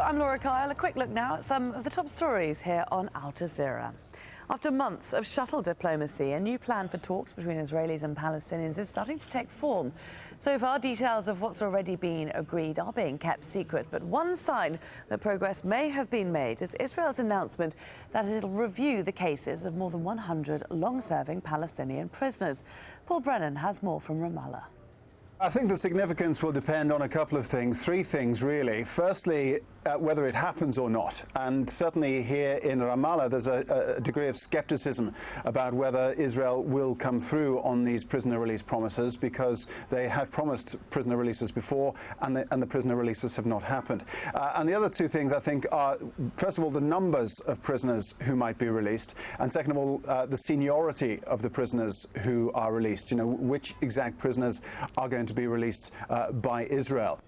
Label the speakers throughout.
Speaker 1: I'm Laura Kyle. A quick look now at some of the top stories here on Al Jazeera. After months of shuttle diplomacy, a new plan for talks between Israelis and Palestinians is starting to take form. So far, details of what's already been agreed are being kept secret. But one sign that progress may have been made is Israel's announcement that it'll review the cases of more than 100 long-serving Palestinian prisoners. Paul Brennan has more from Ramallah.
Speaker 2: I think the significance will depend on a couple of things, three things really. Firstly, whether it happens or not. And certainly here in Ramallah, there's a degree of skepticism about whether Israel will come through on these prisoner release promises, because they have promised prisoner releases before and the prisoner releases have not happened. And the other two things, I think, are, first of all, the numbers of prisoners who might be released, and second of all, the seniority of the prisoners who are released. You know, which exact prisoners are going to be released by Israel.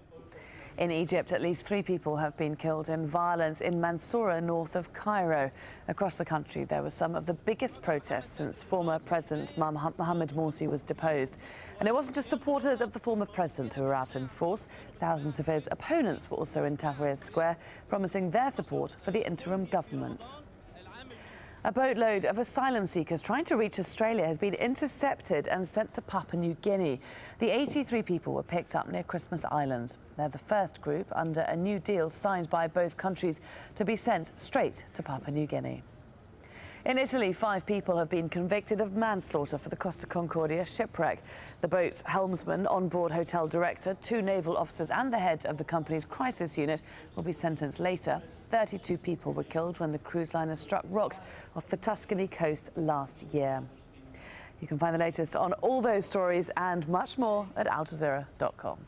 Speaker 1: In Egypt, at least 3 people have been killed in violence in Mansoura, north of Cairo. Across the country, there were some of the biggest protests since former President Mohamed Morsi was deposed. And it wasn't just supporters of the former president who were out in force. Thousands of his opponents were also in Tahrir Square, promising their support for the interim government. A boatload of asylum seekers trying to reach Australia has been intercepted and sent to Papua New Guinea. The 83 people were picked up near Christmas Island. They're the first group under a new deal signed by both countries to be sent straight to Papua New Guinea. In Italy, 5 people have been convicted of manslaughter for the Costa Concordia shipwreck. The boat's helmsman, onboard hotel director, 2 naval officers and the head of the company's crisis unit will be sentenced later. 32 people were killed when the cruise liner struck rocks off the Tuscany coast last year. You can find the latest on all those stories and much more at aljazeera.com.